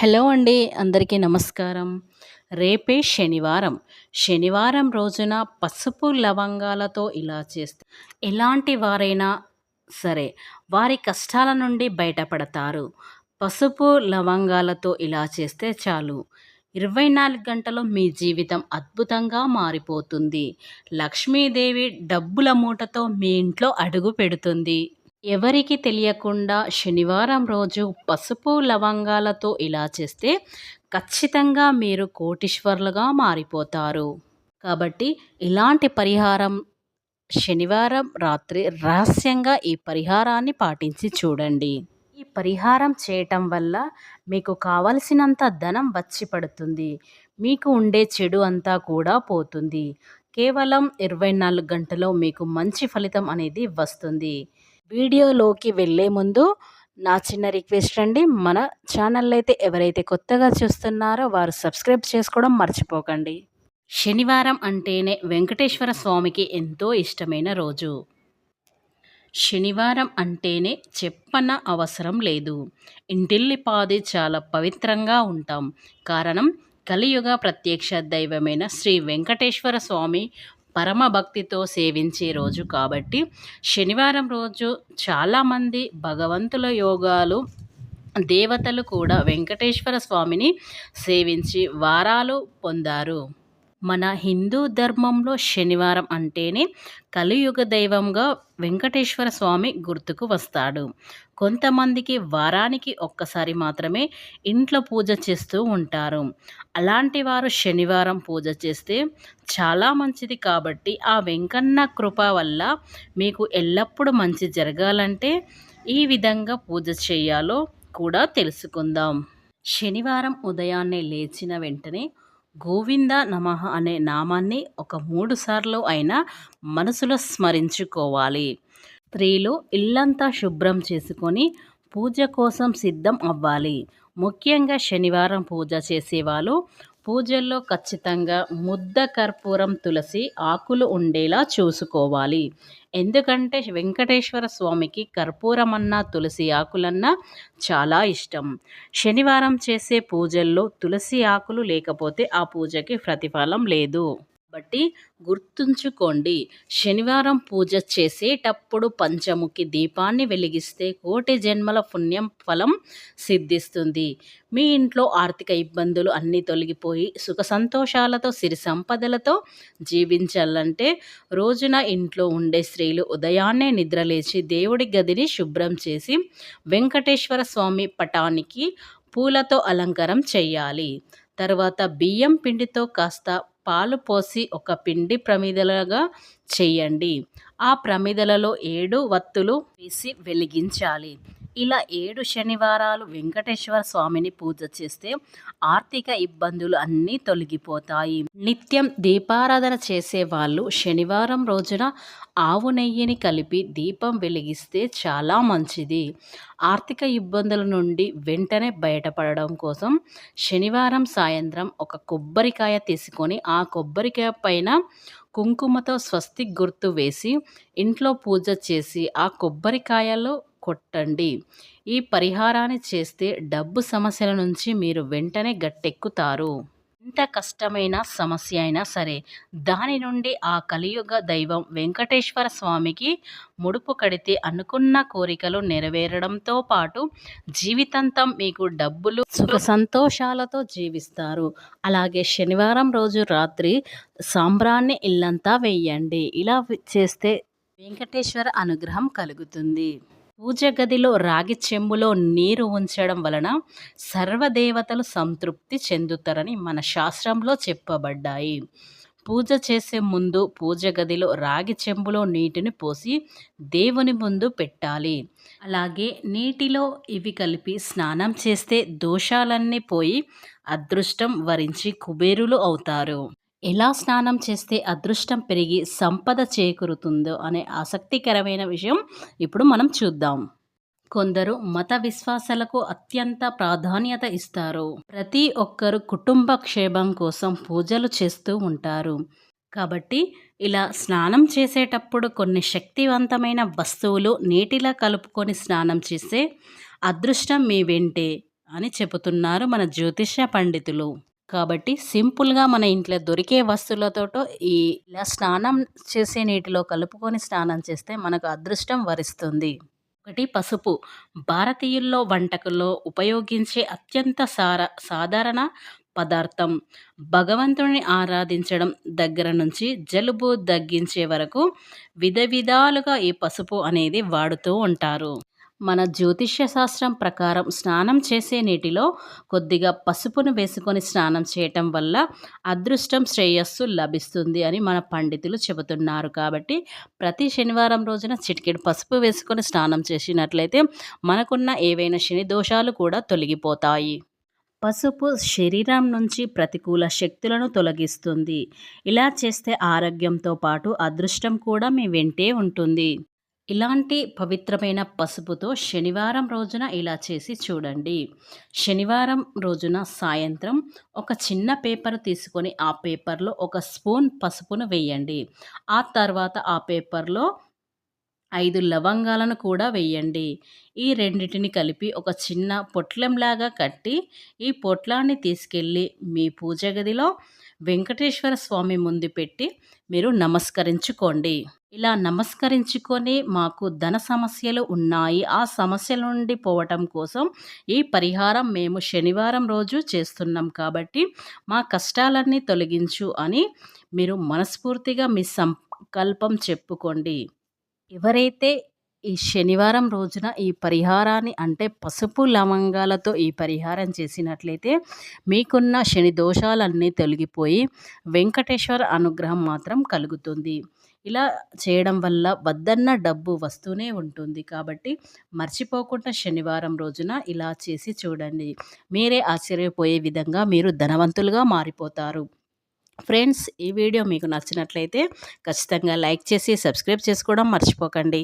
Hello అండి. అందరికీ నమస్కారం. రేపే శనివారం. శనివారం రోజున పసుపు, లవంగాలతో ఇలా చేస్తే ఎలాంటి వారైనా సరే వారి కష్టాల నుండి బయటపడతారు. పసుపు, లవంగాలతో ఇలా చేస్తే చాలు 24 గంటలు మీ జీవితం అద్భుతంగా మారిపోతుంది. లక్ష్మీదేవి డబ్బుల మూటతో మీ ఇంట్లో అడుగు పెడుతుంది. ఎవరికీ తెలియకుండా శనివారం రోజు పసుపు, లవంగాలతో ఇలా చేస్తే ఖచ్చితంగా మీరు కోటీశ్వరులుగా మారిపోతారు. కాబట్టి ఇలాంటి పరిహారం శనివారం రాత్రి రహస్యంగా ఈ పరిహారాన్ని పాటించి చూడండి. ఈ పరిహారం చేయటం వల్ల మీకు కావలసినంత ధనం వచ్చి పడుతుంది. మీకు ఉండే చెడు అంతా కూడా పోతుంది. కేవలం 24 గంటలో మీకు మంచి ఫలితం అనేది వస్తుంది. వీడియోలోకి వెళ్ళే ముందు నా చిన్న రిక్వెస్ట్ అండి. మన ఛానల్ అయితే ఎవరైతే కొత్తగా చూస్తున్నారో వారు సబ్స్క్రైబ్ చేసుకోవడం మర్చిపోకండి. శనివారం అంటేనే వెంకటేశ్వర స్వామికి ఎంతో ఇష్టమైన రోజు. శనివారం అంటేనే చెప్పన అవసరం లేదు. ఇంటిల్లిపాది చాలా పవిత్రంగా ఉంటాం. కారణం కలియుగ ప్రత్యక్ష దైవమైన శ్రీ వెంకటేశ్వర స్వామి పరమ భక్తితో సేవించే రోజు కాబట్టి శనివారం రోజు చాలామంది భగవంతుల యోగాలు దేవతలు కూడా వెంకటేశ్వర స్వామిని సేవించి వారాలు పొందారు. మన హిందూ ధర్మంలో శనివారం అంటేనే కలియుగ దైవంగా వెంకటేశ్వర స్వామి గుర్తుకు వస్తాడు. కొంతమందికి వారానికి ఒక్కసారి మాత్రమే ఇంట్లో పూజ చేస్తూ ఉంటారు. అలాంటి వారు శనివారం పూజ చేస్తే చాలా మంచిది. కాబట్టి ఆ వెంకన్న కృప వల్ల మీకు ఎల్లప్పుడూ మంచి జరగాలంటే ఈ విధంగా పూజ చేయాలో కూడా తెలుసుకుందాం. శనివారం ఉదయాన్నే లేచిన వెంటనే గోవింద నమః అనే నామాన్ని ఒక 3 సార్లు అయినా మనసులో స్మరించుకోవాలి. స్త్రీలు ఇల్లంతా శుభ్రం చేసుకొని పూజ కోసం సిద్ధం అవ్వాలి. ముఖ్యంగా శనివారం పూజ చేసేవాళ్ళు పూజల్లో ఖచ్చితంగా ముద్ద కర్పూరం, తులసి ఆకులు ఉండేలా చూసుకోవాలి. ఎందుకంటే వెంకటేశ్వర స్వామికి కర్పూరమన్నా తులసి ఆకులన్నా చాలా ఇష్టం. శనివారం చేసే పూజల్లో తులసి ఆకులు లేకపోతే ఆ పూజకి ప్రతిఫలం లేదు. కాబట్టి గుర్తుంచుకోండి, శనివారం పూజ చేసేటప్పుడు పంచముఖి దీపాన్ని వెలిగిస్తే కోటి జన్మల పుణ్యం ఫలం సిద్ధిస్తుంది. మీ ఇంట్లో ఆర్థిక ఇబ్బందులు అన్నీ తొలగిపోయి సుఖ సంతోషాలతో సిరి సంపదలతో జీవించాలంటే రోజున ఇంట్లో ఉండే స్త్రీలు ఉదయాన్నే నిద్రలేచి దేవుడి గదిని శుభ్రం చేసి వెంకటేశ్వర స్వామి పటానికి పూలతో అలంకారం చేయాలి. తర్వాత బియ్యం పిండితో కాస్త పాలు పోసి ఒక పిండి ప్రమిదలుగా చేయండి. ఆ ప్రమిదలలో 7 వత్తులు వేసి వెలిగించాలి. ఇలా 7 శనివారాలు వెంకటేశ్వర స్వామిని పూజ చేస్తే ఆర్థిక ఇబ్బందులు అన్నీ తొలగిపోతాయి. నిత్యం దీపారాధన చేసే వాళ్ళు శనివారం రోజున ఆవు నెయ్యిని కలిపి దీపం వెలిగిస్తే చాలా మంచిది. ఆర్థిక ఇబ్బందుల నుండి వెంటనే బయటపడడం కోసం శనివారం సాయంత్రం ఒక కొబ్బరికాయ తీసుకొని ఆ కొబ్బరికాయ పైన కుంకుమతో స్వస్తిక్ గుర్తు వేసి ఇంట్లో పూజ చేసి ఆ కొబ్బరికాయలో కొట్టండి. ఈ పరిహారాన్ని చేస్తే డబ్బు సమస్యల నుంచి మీరు వెంటనే గట్టెక్కుతారు. ఎంత కష్టమైన సమస్య అయినా సరే దాని నుండి ఆ కలియుగ దైవం వెంకటేశ్వర స్వామికి ముడుపు కడితే అనుకున్న కోరికలు నెరవేరడంతో పాటు జీవితాంతం మీకు డబ్బులు సుఖ సంతోషాలతో జీవిస్తారు. అలాగే శనివారం రోజు రాత్రి సాంబ్రాన్ని ఇల్లంతా వేయండి. ఇలా చేస్తే వెంకటేశ్వర అనుగ్రహం కలుగుతుంది. పూజ గదిలో రాగి చెంబులో నీరు ఉంచడం వలన సర్వదేవతలు సంతృప్తి చెందుతారని మన శాస్త్రంలో చెప్పబడ్డాయి. పూజ చేసే ముందు పూజ గదిలో రాగి చెంబులో నీటిని పోసి దేవుని ముందు పెట్టాలి. అలాగే నీటిలో ఇవి కలిపి స్నానం చేస్తే దోషాలన్నీ పోయి అదృష్టం వరించి కుబేరులు అవుతారు. ఎలా స్నానం చేస్తే అదృష్టం పెరిగి సంపద చేకూరుతుందో అనే ఆసక్తికరమైన విషయం ఇప్పుడు మనం చూద్దాం. కొందరు మత విశ్వాసాలకు అత్యంత ప్రాధాన్యత ఇస్తారు. ప్రతి ఒక్కరు కుటుంబ క్షేమం కోసం పూజలు చేస్తూ ఉంటారు. కాబట్టి ఇలా స్నానం చేసేటప్పుడు కొన్ని శక్తివంతమైన వస్తువులు నీటిలో కలుపుకొని స్నానం చేస్తే అదృష్టం మీ వెంటే అని చెబుతున్నారు మన జ్యోతిష్య పండితులు. కాబట్టి సింపుల్‌గా మన ఇంట్లో దొరికే వస్తువులతోటో ఇలా స్నానం చేసే నీటిలో కలుపుకొని స్నానం చేస్తే మనకు అదృష్టం వరిస్తుంది. ఒకటి పసుపు. భారతీయుల్లో వంటకుల్లో ఉపయోగించే అత్యంత సాధారణ పదార్థం. భగవంతుడిని ఆరాధించడం దగ్గర నుంచి జలుబు దగ్గించే వరకు విధాలుగా ఈ పసుపు అనేది వాడుతూ ఉంటారు. మన జ్యోతిష్య శాస్త్రం ప్రకారం స్నానం చేసే నీటిలో కొద్దిగా పసుపును వేసుకొని స్నానం చేయటం వల్ల అదృష్టం శ్రేయస్సు లభిస్తుంది అని మన పండితులు చెబుతున్నారు. కాబట్టి ప్రతి శనివారం రోజున చిటికెడు పసుపు వేసుకొని స్నానం చేసినట్లయితే మనకున్న ఏవైనా శని దోషాలు కూడా తొలగిపోతాయి. పసుపు శరీరం నుంచి ప్రతికూల శక్తులను తొలగిస్తుంది. ఇలా చేస్తే ఆరోగ్యంతో పాటు అదృష్టం కూడా మీ వెంటే ఉంటుంది. ఇలాంటి పవిత్రమైన పసుపుతో శనివారం రోజున ఇలా చేసి చూడండి. శనివారం రోజున సాయంత్రం ఒక చిన్న పేపర్ తీసుకొని ఆ పేపర్లో ఒక స్పూన్ పసుపును వేయండి. ఆ తర్వాత ఆ పేపర్లో 5 లవంగాలను కూడా వేయండి. ఈ రెండిటిని కలిపి ఒక చిన్న పొట్లంలాగా కట్టి ఈ పొట్లాన్ని తీసుకెళ్ళి మీ పూజ గదిలో వెంకటేశ్వర స్వామి ముందు పెట్టి మీరు నమస్కరించుకోండి. ఇలా నమస్కరించుకొని మాకు ధన సమస్యలు ఉన్నాయి, ఆ సమస్యల నుండి పోవటం కోసం ఈ పరిహారం మేము శనివారం రోజు చేస్తున్నాం కాబట్టి మా కష్టాలన్నీ తొలగించు అని మీరు మనస్ఫూర్తిగా మీ సంకల్పం చెప్పుకోండి. ఎవరైతే ఈ శనివారం రోజున ఈ పరిహారాన్ని అంటే పసుపు లవంగాలతో ఈ పరిహారం చేసినట్లయితే మీకున్న శని దోషాలన్నీ తొలగిపోయి వెంకటేశ్వర అనుగ్రహం మాత్రం కలుగుతుంది. ఇలా చేయడం వల్ల వద్దన్న డబ్బు వస్తూనే ఉంటుంది. కాబట్టి మర్చిపోకుండా శనివారం రోజున ఇలా చేసి చూడండి. మీరే ఆశ్చర్యపోయే విధంగా మీరు ధనవంతులుగా మారిపోతారు. ఫ్రెండ్స్, ఈ వీడియో మీకు నచ్చినట్లయితే ఖచ్చితంగా లైక్ చేసి సబ్స్క్రైబ్ చేసుకోవడం మర్చిపోకండి.